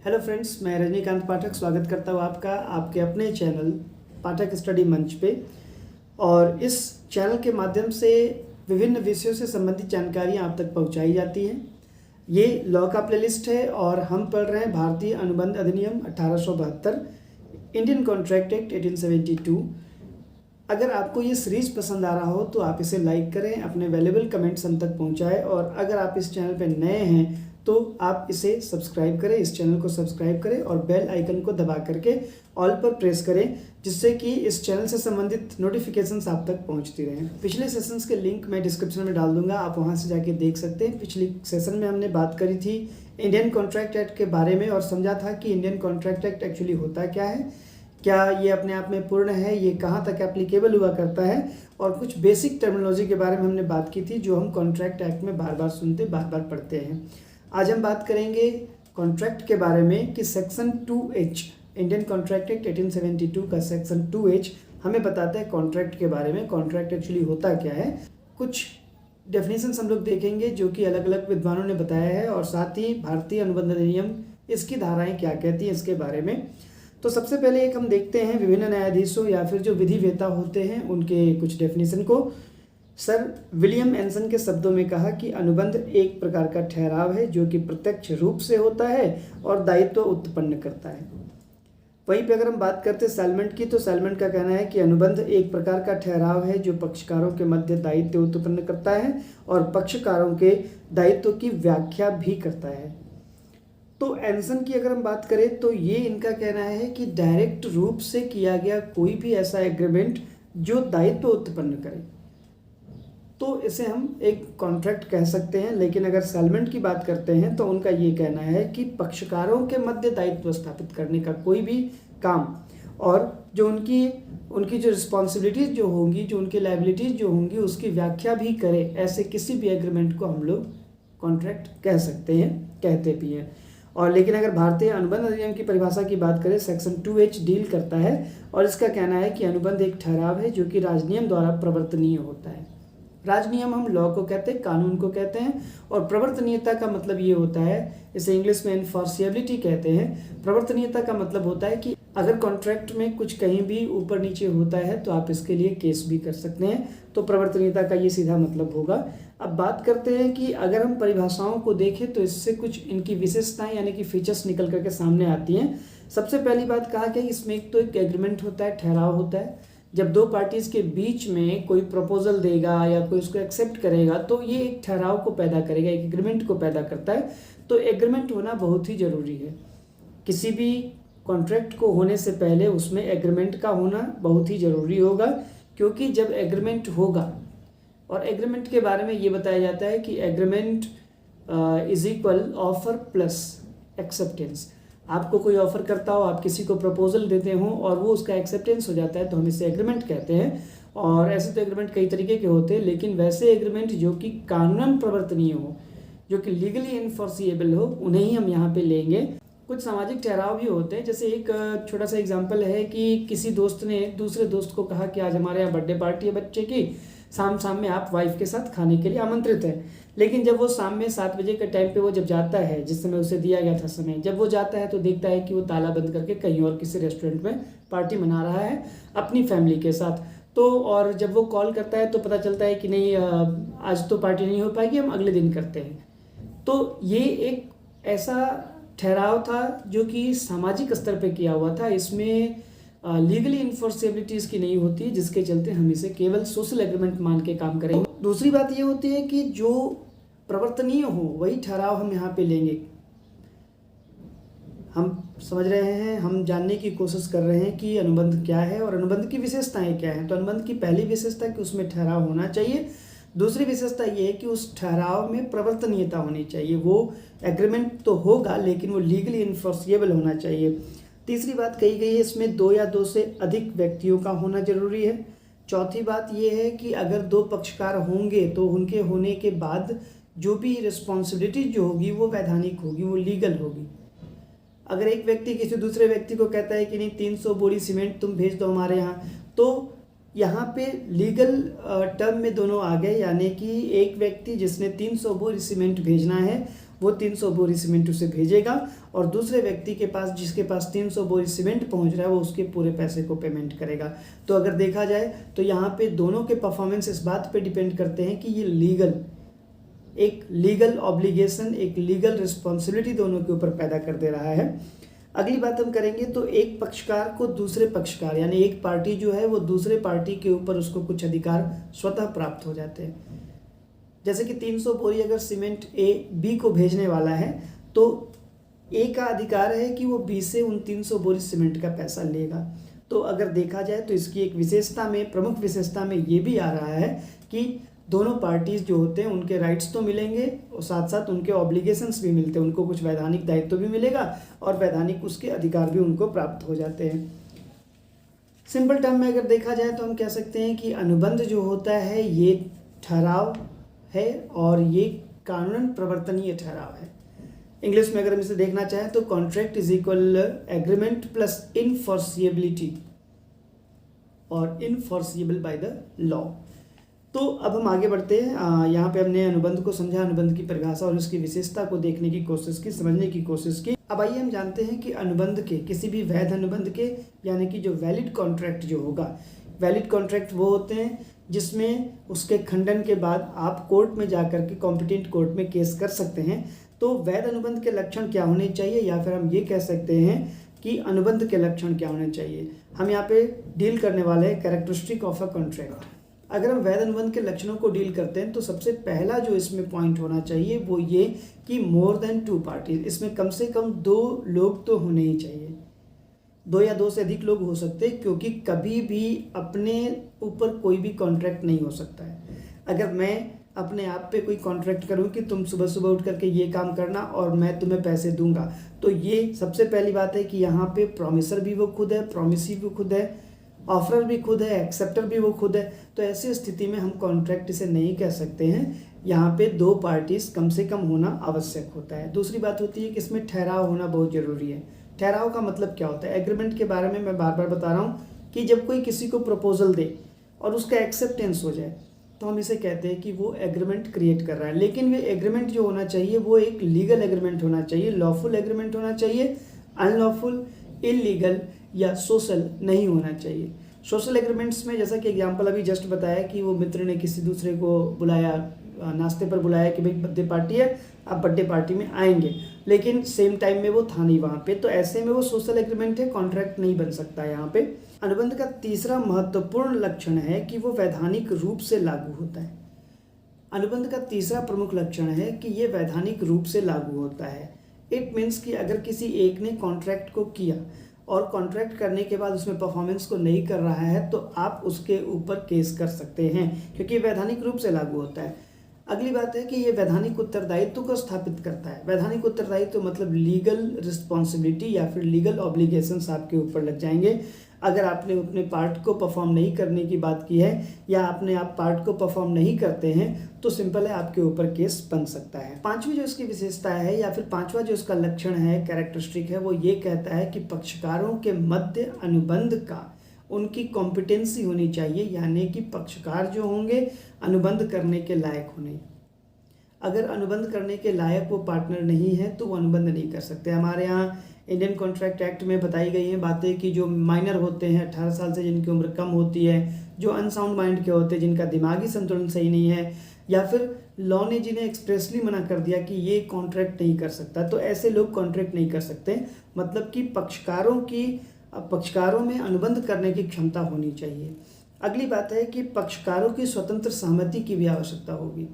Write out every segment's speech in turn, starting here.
Hello friends, मैं रजनीकांत पाठक स्वागत करता हूँ आपका आपके अपने चैनल पाठक स्टडी मंच पे। और इस चैनल के माध्यम से विभिन्न विषयों से संबंधित जानकारियाँ आप तक पहुँचाई जाती हैं। ये लॉ का प्लेलिस्ट है और हम पढ़ रहे हैं भारतीय अनुबंध अधिनियम 1872, इंडियन कॉन्ट्रैक्ट एक्ट 1872। अगर आपको ये सीरीज पसंद आ रहा हो तो आप इसे लाइक करें, अपने वैल्यूएबल कमेंट्स हम तक पहुँचाएँ। और अगर आप इस चैनल पर नए हैं तो आप इसे सब्सक्राइब करें, इस चैनल को सब्सक्राइब करें और बेल आइकन को दबा करके ऑल पर प्रेस करें, जिससे कि इस चैनल से संबंधित नोटिफिकेशंस आप तक पहुंचती रहें। पिछले सेशंस के लिंक मैं डिस्क्रिप्शन में डाल दूंगा, आप वहां से जाके देख सकते हैं। पिछली सेशन में हमने बात करी थी इंडियन कॉन्ट्रैक्ट एक्ट के बारे में और समझा था कि इंडियन कॉन्ट्रैक्ट एक्ट एक्चुअली होता क्या है, क्या ये अपने आप में पूर्ण है, ये कहाँ तक एप्लीकेबल हुआ करता है, और कुछ बेसिक टर्मिनोलॉजी के बारे में हमने बात की थी जो हम कॉन्ट्रैक्ट एक्ट में बार बार सुनते, बार बार पढ़ते हैं। आज हम बात करेंगे कॉन्ट्रैक्ट के बारे में कि section 2H, Indian contract act 1872 का सेक्शन 2H हमें बताता है कॉन्ट्रैक्ट के बारे में, कॉन्ट्रैक्ट एक्चुअली होता क्या है। कुछ डेफिनेशंस हम लोग देखेंगे जो कि अलग अलग विद्वानों ने बताया है, और साथ ही भारतीय अनुबंध अधिनियम इसकी धाराएं क्या कहती हैं इसके बारे में। तो सबसे पहले एक हम देखते हैं विभिन्न न्यायाधीशों या फिर जो विधि वेता होते हैं उनके कुछ डेफिनेशन को। सर विलियम एंसन के शब्दों में कहा कि अनुबंध एक प्रकार का ठहराव है जो कि प्रत्यक्ष रूप से होता है और दायित्व उत्पन्न करता है। वहीं पे अगर हम बात करते हैं सैलमेंट की, तो सैलमेंट का कहना है कि अनुबंध एक प्रकार का ठहराव है जो पक्षकारों के मध्य दायित्व उत्पन्न करता है और पक्षकारों के दायित्व की व्याख्या भी करता है। तो एंसन की अगर हम बात करें तो ये इनका कहना है कि डायरेक्ट रूप से किया गया कोई भी ऐसा एग्रीमेंट जो दायित्व उत्पन्न करे तो इसे हम एक कॉन्ट्रैक्ट कह सकते हैं। लेकिन अगर सेलमेंट की बात करते हैं तो उनका ये कहना है कि पक्षकारों के मध्य दायित्व स्थापित करने का कोई भी काम और जो उनकी जो रिस्पॉन्सिबिलिटीज़ जो होंगी, जो उनकी लायबिलिटीज़ जो होंगी, उसकी व्याख्या भी करे, ऐसे किसी भी एग्रीमेंट को हम लोग कॉन्ट्रैक्ट कह सकते हैं, कहते भी हैं। और लेकिन अगर भारतीय अनुबंध अधिनियम की परिभाषा की बात करें, सेक्शन 2H डील करता है और इसका कहना है कि अनुबंध एक ठहराव है जो कि राजनियम द्वारा प्रवर्तनीय होता है। राजनियम हम लॉ को कहते हैं, कानून को कहते हैं, और प्रवर्तनीयता का मतलब ये होता है, इसे इंग्लिश में एनफोर्सिएबिलिटी कहते हैं। प्रवर्तनीयता का मतलब होता है कि अगर कॉन्ट्रैक्ट में कुछ कहीं भी ऊपर नीचे होता है तो आप इसके लिए केस भी कर सकते हैं, तो प्रवर्तनीयता का ये सीधा मतलब होगा। अब बात करते हैं कि अगर हम परिभाषाओं को देखें तो इससे कुछ इनकी विशेषताएं यानी कि फीचर्स निकल करके सामने आती हैं। सबसे पहली बात कहा कि इसमें एक तो एक एग्रीमेंट होता है, ठहराव होता है। जब दो पार्टीज के बीच में कोई प्रपोजल देगा या कोई उसको एक्सेप्ट करेगा तो ये एक ठहराव को पैदा करेगा, एक एग्रीमेंट को पैदा करता है। तो एग्रीमेंट होना बहुत ही ज़रूरी है। किसी भी कॉन्ट्रैक्ट को होने से पहले उसमें एग्रीमेंट का होना बहुत ही ज़रूरी होगा, क्योंकि जब एग्रीमेंट होगा, और एग्रीमेंट के बारे में ये बताया जाता है कि agreement is equal offer plus acceptance. आपको कोई ऑफर करता हो, आप किसी को प्रपोजल देते हो और वो उसका एक्सेप्टेंस हो जाता है तो हम इसे एग्रीमेंट कहते हैं। और ऐसे तो एग्रीमेंट कई तरीके के होते हैं, लेकिन वैसे एग्रीमेंट जो कि कानूनन प्रवर्तनीय हो, जो कि लीगली इनफोर्सिएबल हो, उन्हें ही हम यहाँ पे लेंगे। कुछ सामाजिक ठहराव भी होते हैं, जैसे एक छोटा सा एग्जाम्पल है कि किसी दोस्त ने दूसरे दोस्त को कहा कि आज हमारे यहाँ बर्थडे पार्टी है बच्चे की, शाम में आप वाइफ के साथ खाने के लिए आमंत्रित है। लेकिन जब वो शाम में 7 बजे के टाइम पे वो जब जाता है, जिस समय उसे दिया गया था समय, जब वो जाता है तो देखता है कि वो ताला बंद करके कहीं और किसी रेस्टोरेंट में पार्टी मना रहा है अपनी फैमिली के साथ। तो और जब वो कॉल करता है तो पता चलता है कि नहीं, आज तो पार्टी नहीं हो पाएगी, हम अगले दिन करते हैं। तो ये एक ऐसा ठहराव था जो कि सामाजिक स्तर पर किया हुआ था। इसमें लीगली इन्फोर्सेबिलिटीज़ की नहीं होती, जिसके चलते हम इसे केवल सोशल एग्रीमेंट मान के काम करेंगे। दूसरी बात ये होती है कि जो प्रवर्तनीय हो वही ठहराव हम यहाँ पे लेंगे। हम समझ रहे हैं, हम जानने की कोशिश कर रहे हैं कि अनुबंध क्या है और अनुबंध की विशेषताएं क्या हैं। तो अनुबंध की पहली विशेषता कि उसमें ठहराव होना चाहिए। दूसरी विशेषता ये है कि उस ठहराव में प्रवर्तनीयता होनी चाहिए। वो एग्रीमेंट तो होगा लेकिन वो लीगली इन्फोर्सिएबल होना चाहिए। तीसरी बात कही गई है इसमें 2 या 2 से अधिक व्यक्तियों का होना जरूरी है। चौथी बात यह है कि अगर 2 पक्षकार होंगे तो उनके होने के बाद जो भी रिस्पॉन्सिबिलिटी जो होगी वो वैधानिक होगी, वो लीगल होगी। अगर एक व्यक्ति किसी दूसरे व्यक्ति को कहता है कि नहीं 300 बोरी सीमेंट तुम भेज दो हमारे यहाँ, तो यहाँ पे लीगल टर्म में दोनों आ गए, यानी कि एक व्यक्ति जिसने 300 बोरी सीमेंट भेजना है वो 300 बोरी सीमेंट उसे भेजेगा और दूसरे व्यक्ति के पास जिसके पास 300 बोरी सीमेंट पहुंच रहा है वो उसके पूरे पैसे को पेमेंट करेगा। तो अगर देखा जाए तो यहाँ पे दोनों के परफॉर्मेंस इस बात पे डिपेंड करते हैं कि ये एक लीगल ऑब्लिगेशन, एक लीगल रिस्पॉन्सिबिलिटी दोनों के ऊपर पैदा कर दे रहा है। अगली बात हम करेंगे तो एक पक्षकार को दूसरे पक्षकार यानी एक पार्टी जो है वो दूसरे पार्टी के ऊपर उसको कुछ अधिकार स्वतः प्राप्त हो जाते हैं। जैसे कि 300 बोरी अगर सीमेंट ए बी को भेजने वाला है तो ए का अधिकार है कि वो बी से उन 300 बोरी सीमेंट का पैसा लेगा। तो अगर देखा जाए तो इसकी एक विशेषता में, प्रमुख विशेषता में ये भी आ रहा है कि दोनों पार्टीज जो होते हैं उनके राइट्स तो मिलेंगे और साथ साथ उनके ऑब्लिगेशंस भी मिलते हैं, उनको कुछ वैधानिक दायित्व भी मिलेगा और वैधानिक उसके अधिकार भी उनको प्राप्त हो जाते हैं। सिंपल टर्म में अगर देखा जाए तो हम कह सकते हैं कि अनुबंध जो होता है ये ठहराव है और ये कानूनन प्रवर्तनीय ठहराव है। इंग्लिश में अगर हम इसे देखना चाहें तो contract is equal agreement plus enforceability और इनफोर्सिएबल बाय द लॉ। तो अब हम आगे बढ़ते हैं। यहाँ पे हमने अनुबंध को समझा, अनुबंध की परिभाषा और उसकी विशेषता को देखने की कोशिश की, समझने की कोशिश की। अब आइए हम जानते हैं कि अनुबंध के, किसी भी वैध अनुबंध के यानी कि जो वैलिड कॉन्ट्रैक्ट जो होगा, वैलिड कॉन्ट्रैक्ट वो होते हैं जिसमें उसके खंडन के बाद आप कोर्ट में जाकर के कॉम्पिटेंट कोर्ट में केस कर सकते हैं। तो वैध अनुबंध के लक्षण क्या होने चाहिए, या फिर हम ये कह सकते हैं कि अनुबंध के लक्षण क्या होने चाहिए। हम यहाँ पे डील करने वाले हैं कैरेक्टरिस्टिक ऑफ अ कॉन्ट्रैक्ट। अगर हम वैध अनुबंध के लक्षणों को डील करते हैं तो सबसे पहला जो इसमें पॉइंट होना चाहिए वो ये कि मोर देन 2 पार्टीज, इसमें कम से कम 2 लोग तो होने ही चाहिए। 2 या 2 से अधिक लोग हो सकते हैं, क्योंकि कभी भी अपने ऊपर कोई भी कॉन्ट्रैक्ट नहीं हो सकता है। अगर मैं अपने आप पे कोई कॉन्ट्रैक्ट करूं कि तुम सुबह सुबह उठ करके ये काम करना और मैं तुम्हें पैसे दूंगा, तो ये सबसे पहली बात है कि यहाँ पे प्रॉमिसर भी वो खुद है, प्रॉमिसी भी खुद है, ऑफरर भी खुद है, एक्सेप्टर भी वो खुद है। तो ऐसी स्थिति में हम कॉन्ट्रैक्ट इसे नहीं कह सकते हैं। यहाँ पे 2 पार्टीज कम से कम होना आवश्यक होता है। दूसरी बात होती है कि इसमें ठहराव होना बहुत जरूरी है। ठहराव का मतलब क्या होता है? एग्रीमेंट के बारे में मैं बार बार बता रहा हूँ कि जब कोई किसी को प्रपोजल दे और उसका एक्सेप्टेंस हो जाए तो हम इसे कहते हैं कि वो एग्रीमेंट क्रिएट कर रहा है। लेकिन वे एग्रीमेंट जो होना चाहिए वो एक लीगल एग्रीमेंट होना चाहिए, लॉफुल एग्रीमेंट होना चाहिए, अनलॉफुल, इलीगल या सोशल नहीं होना चाहिए। सोशल एग्रीमेंट्स में जैसा कि एग्जांपल अभी जस्ट बताया कि वो मित्र ने किसी दूसरे को बुलाया, नाश्ते पर बुलाया कि भाई बर्थडे पार्टी है, आप बर्थडे पार्टी में आएंगे, लेकिन सेम टाइम में वो था नहीं वहाँ पे, तो ऐसे में वो सोशल एग्रीमेंट है, कॉन्ट्रैक्ट नहीं बन सकता यहाँ पे। अनुबंध का तीसरा महत्वपूर्ण लक्षण है कि वो वैधानिक रूप से लागू होता है। अनुबंध का तीसरा प्रमुख लक्षण है कि ये वैधानिक रूप से लागू होता है। इट मीन्स कि अगर किसी एक ने कॉन्ट्रैक्ट को किया और कॉन्ट्रैक्ट करने के बाद उसमें परफॉर्मेंस को नहीं कर रहा है तो आप उसके ऊपर केस कर सकते हैं, क्योंकि वैधानिक रूप से लागू होता है। अगली बात है कि ये वैधानिक उत्तरदायित्व को स्थापित करता है। वैधानिक उत्तरदायित्व मतलब लीगल रिस्पॉन्सिबिलिटी या फिर लीगल ऑब्लिगेशंस आपके ऊपर लग जाएंगे। अगर आपने अपने पार्ट को परफॉर्म नहीं करने की बात की है या आपने आप पार्ट को परफॉर्म नहीं करते हैं तो सिंपल है आपके ऊपर केस बन सकता है। पांचवी जो इसकी विशेषता है या फिर पांचवा जो इसका लक्षण है, कैरेक्टरिस्टिक है, वो ये कहता है कि पक्षकारों के मध्य अनुबंध का उनकी कॉम्पिटेंसी होनी चाहिए, यानी कि पक्षकार जो होंगे अनुबंध करने के लायक होने। अगर अनुबंध करने के लायक वो पार्टनर नहीं है तो वो अनुबंध नहीं कर सकते। हमारे यहाँ इंडियन कॉन्ट्रैक्ट एक्ट में बताई गई हैं बातें कि जो माइनर होते हैं 18 साल से जिनकी उम्र कम होती है, जो अनसाउंड माइंड के होते हैं, जिनका दिमागी संतुलन सही नहीं है, या फिर लॉ ने जिन्हें एक्सप्रेसली मना कर दिया कि ये कॉन्ट्रैक्ट नहीं कर सकता, तो ऐसे लोग कॉन्ट्रैक्ट नहीं कर सकते। मतलब कि पक्षकारों में अनुबंध करने की क्षमता होनी चाहिए। अगली बात है कि पक्षकारों की स्वतंत्र सहमति की भी आवश्यकता होगी।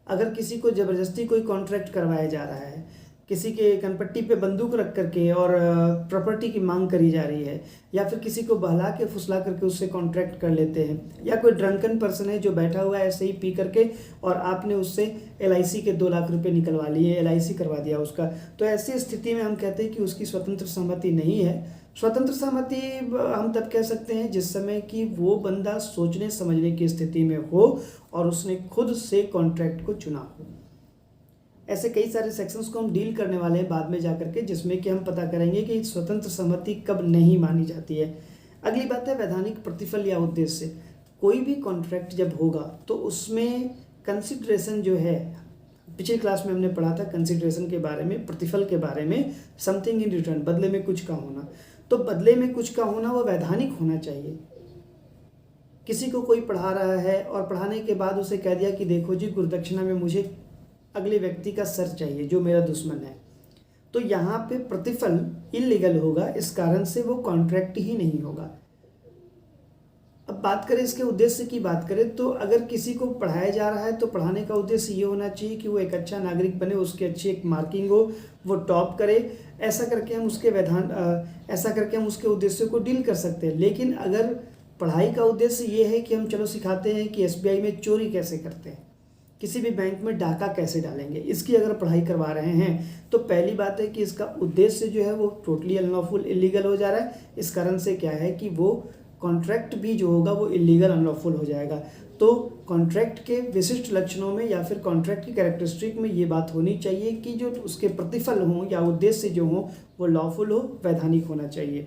अगर किसी को ज़बरदस्ती कोई कॉन्ट्रैक्ट करवाया जा रहा है, किसी के कनपट्टी पे बंदूक रख करके और प्रॉपर्टी की मांग करी जा रही है, या फिर किसी को बहला के फुसला करके उससे कॉन्ट्रैक्ट कर लेते हैं, या कोई ड्रंकन पर्सन है जो बैठा हुआ है ऐसे ही पी करके और आपने उससे LIC के 2 लाख रुपए निकलवा लिए, LIC करवा दिया उसका, तो ऐसी स्थिति में हम कहते हैं कि उसकी स्वतंत्र सहमति नहीं है। स्वतंत्र सहमति हम तब कह सकते हैं जिस समय कि वो बंदा सोचने समझने की स्थिति में हो और उसने खुद से कॉन्ट्रैक्ट को चुना हो। ऐसे कई सारे सेक्शंस को हम डील करने वाले हैं बाद में जाकर के, जिसमें कि हम पता करेंगे कि स्वतंत्र सहमति कब नहीं मानी जाती है। अगली बात है वैधानिक प्रतिफल या उद्देश्य। कोई भी कॉन्ट्रैक्ट जब होगा तो उसमें कंसिडरेशन जो है, पिछली क्लास में हमने पढ़ा था कंसिडरेशन के बारे में, प्रतिफल के बारे में, समथिंग इन रिटर्न, बदले में कुछ का होना। तो बदले में कुछ का होना वो वैधानिक होना चाहिए। किसी को कोई पढ़ा रहा है और पढ़ाने के बाद उसे कह दिया कि देखो जी गुरुदक्षिणा में मुझे अगले व्यक्ति का सर चाहिए जो मेरा दुश्मन है, तो यहाँ पे प्रतिफल इलीगल होगा, इस कारण से वो कॉन्ट्रैक्ट ही नहीं होगा। अब बात करें इसके उद्देश्य की बात करें तो अगर किसी को पढ़ाया जा रहा है तो पढ़ाने का उद्देश्य ये होना चाहिए कि वो एक अच्छा नागरिक बने, उसकी अच्छी एक मार्किंग हो, वो टॉप करे। ऐसा करके हम उसके उद्देश्य को डील कर सकते हैं। लेकिन अगर पढ़ाई का उद्देश्य ये है कि हम चलो सिखाते हैं कि SBI में चोरी कैसे करते हैं, किसी भी बैंक में डाका कैसे डालेंगे, इसकी अगर पढ़ाई करवा रहे हैं तो पहली बात है कि इसका उद्देश्य जो है वो टोटली अनलॉफुल, इलीगल हो जा रहा है। इस कारण से क्या है कि वो कॉन्ट्रैक्ट भी जो होगा वो इलीगल, अनलॉफुल हो जाएगा। तो कॉन्ट्रैक्ट के विशिष्ट लक्षणों में या फिर कॉन्ट्रैक्ट की कैरेक्टरिस्टिक में ये बात होनी चाहिए कि जो उसके प्रतिफल हों या उद्देश्य जो हों वो लॉफुल हो, वैधानिक होना चाहिए।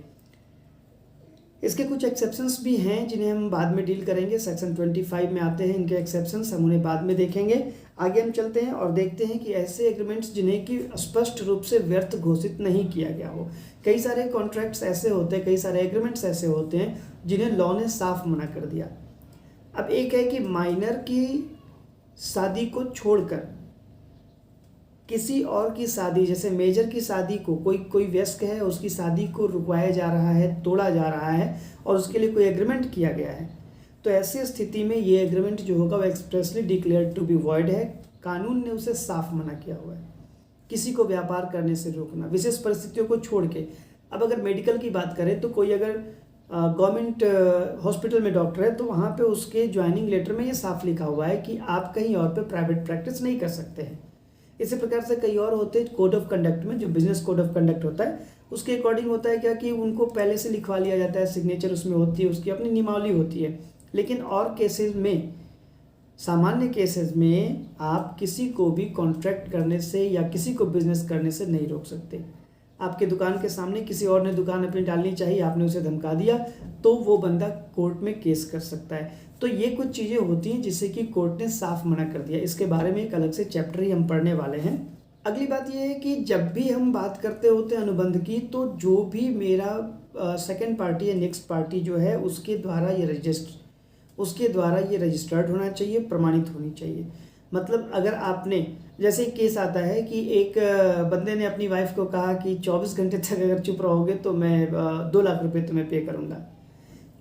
इसके कुछ एक्सेप्शंस भी हैं जिन्हें हम बाद में डील करेंगे। सेक्शन 25 में आते हैं इनके एक्सेप्शंस, हम उन्हें बाद में देखेंगे। आगे हम चलते हैं और देखते हैं कि ऐसे एग्रीमेंट्स जिन्हें कि स्पष्ट रूप से व्यर्थ घोषित नहीं किया गया हो। कई सारे कॉन्ट्रैक्ट्स ऐसे होते हैं, कई सारे एग्रीमेंट्स ऐसे होते हैं जिन्हें लॉ ने साफ मना कर दिया। अब एक है कि माइनर की शादी को छोड़कर किसी और की शादी, जैसे मेजर की शादी को कोई वयस्क है उसकी शादी को रुकवाया जा रहा है, तोड़ा जा रहा है और उसके लिए कोई एग्रीमेंट किया गया है, तो ऐसी स्थिति में ये एग्रीमेंट जो होगा वो expressly declared to be void है। कानून ने उसे साफ मना किया हुआ है। किसी को व्यापार करने से रोकना विशेष परिस्थितियों को छोड़ के। अब अगर मेडिकल की बात करें तो कोई अगर गवर्नमेंट हॉस्पिटल में डॉक्टर है तो वहाँ पे उसके ज्वाइनिंग लेटर में ये साफ लिखा हुआ है कि आप कहीं और पे प्राइवेट प्रैक्टिस नहीं कर सकते हैं। इसी प्रकार से कई और होते हैं कोड ऑफ कंडक्ट में, जो बिजनेस कोड ऑफ कंडक्ट होता है उसके अकॉर्डिंग होता है क्या कि उनको पहले से लिखवा लिया जाता है, सिग्नेचर उसमें होती है, उसकी अपनी नियमावली होती है। लेकिन और केसेस में, सामान्य केसेस में आप किसी को भी कॉन्ट्रैक्ट करने से या किसी को बिजनेस करने से नहीं रोक सकते। आपके दुकान के सामने किसी और ने दुकान अपनी डालनी चाहिए, आपने उसे धमका दिया तो वो बंदा कोर्ट में केस कर सकता है। तो ये कुछ चीज़ें होती हैं जिससे कि कोर्ट ने साफ मना कर दिया। इसके बारे में एक अलग से चैप्टर ही हम पढ़ने वाले हैं। अगली बात ये है कि जब भी हम बात करते होते हैं अनुबंध की, तो जो भी मेरा सेकंड पार्टी या नेक्स्ट पार्टी जो है उसके द्वारा ये रजिस्टर्ड होना चाहिए, प्रमाणित होनी चाहिए। मतलब अगर आपने, जैसे एक केस आता है कि एक बंदे ने अपनी वाइफ को कहा कि 24 घंटे तक अगर चुप रहोगे तो मैं 2 लाख रुपए तुम्हें पे करूँगा।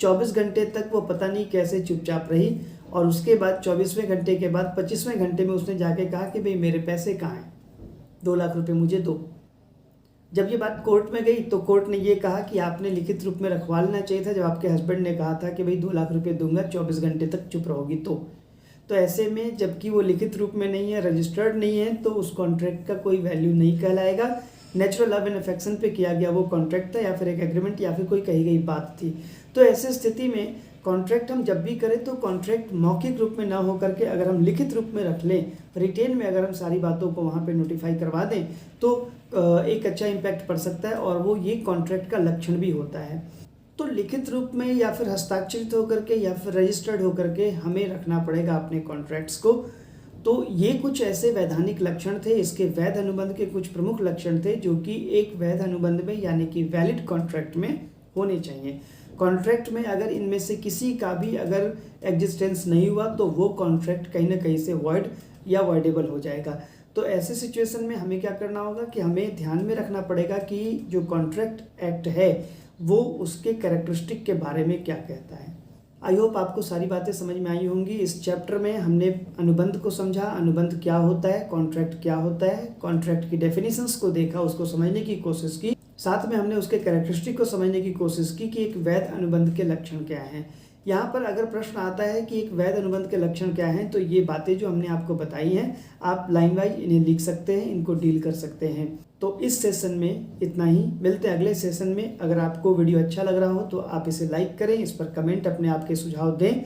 24 घंटे तक वो पता नहीं कैसे चुपचाप रही और उसके बाद 24वें घंटे के बाद 25वें घंटे में उसने जाके कहा कि भाई मेरे पैसे कहाँ हैं, 2 लाख रुपए मुझे दो। जब ये बात कोर्ट में गई तो कोर्ट ने ये कहा कि आपने लिखित रूप में रखवा लेना चाहिए था, जब आपके हस्बैंड ने कहा था कि भाई 2 लाख रुपए दूंगा 24 घंटे तक चुप रहोगी तो ऐसे में जबकि वो लिखित रूप में नहीं है, रजिस्टर्ड नहीं है, तो उस कॉन्ट्रैक्ट का कोई वैल्यू नहीं कहलाएगा। नेचुरल लव एंड अफेक्शन पे किया गया वो कॉन्ट्रैक्ट था या फिर एक एग्रीमेंट या फिर कोई कही गई बात थी। तो ऐसे स्थिति में कॉन्ट्रैक्ट हम जब भी करें तो कॉन्ट्रैक्ट मौखिक रूप में ना हो करके अगर हम लिखित रूप में रख लें, रिटेन में अगर हम सारी बातों को वहाँ पे नोटिफाई करवा दें तो एक अच्छा इम्पैक्ट पड़ सकता है और वो ये कॉन्ट्रैक्ट का लक्षण भी होता है। तो लिखित रूप में या फिर हस्ताक्षरित होकर के या फिर रजिस्टर्ड होकर के हमें रखना पड़ेगा अपने कॉन्ट्रैक्ट्स को। तो ये कुछ ऐसे वैधानिक लक्षण थे, इसके वैध अनुबंध के कुछ प्रमुख लक्षण थे जो कि एक वैध अनुबंध में यानी कि वैलिड कॉन्ट्रैक्ट में होने चाहिए। कॉन्ट्रैक्ट में अगर इनमें से किसी का भी अगर एग्जिस्टेंस नहीं हुआ तो वो कॉन्ट्रैक्ट कहीं ना कहीं से वॉइड या वॉइडेबल हो जाएगा। तो ऐसे सिचुएशन में हमें क्या करना होगा कि हमें ध्यान में रखना पड़ेगा कि जो कॉन्ट्रैक्ट एक्ट है वो उसके कैरेक्टरिस्टिक के बारे में क्या कहता है। आई होप आपको सारी बातें समझ में आई होंगी। इस चैप्टर में हमने अनुबंध को समझा, अनुबंध क्या होता है, कॉन्ट्रैक्ट क्या होता है, कॉन्ट्रैक्ट की डेफिनेशंस को देखा, उसको समझने की कोशिश की, साथ में हमने उसके कैरेक्टरिस्टिक को समझने की कोशिश की कि एक वैध अनुबंध के लक्षण क्या हैं। यहाँ पर अगर प्रश्न आता है कि एक वैध अनुबंध के लक्षण क्या हैं, तो ये बातें जो हमने आपको बताई हैं आप लाइन वाइज इन्हें लिख सकते हैं, इनको डील कर सकते हैं। तो इस सेशन में इतना ही, मिलते हैं अगले सेशन में। अगर आपको वीडियो अच्छा लग रहा हो तो आप इसे लाइक करें, इस पर कमेंट अपने आपके सुझाव दें,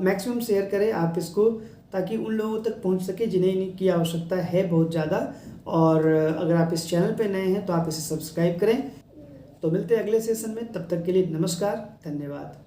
मैक्सिमम शेयर करें आप इसको, ताकि उन लोगों तक पहुंच सके जिन्हें इनकी आवश्यकता है बहुत ज़्यादा। और अगर आप इस चैनल पर नए हैं तो आप इसे सब्सक्राइब करें। तो मिलते हैं अगले सेशन में, तब तक के लिए नमस्कार, धन्यवाद।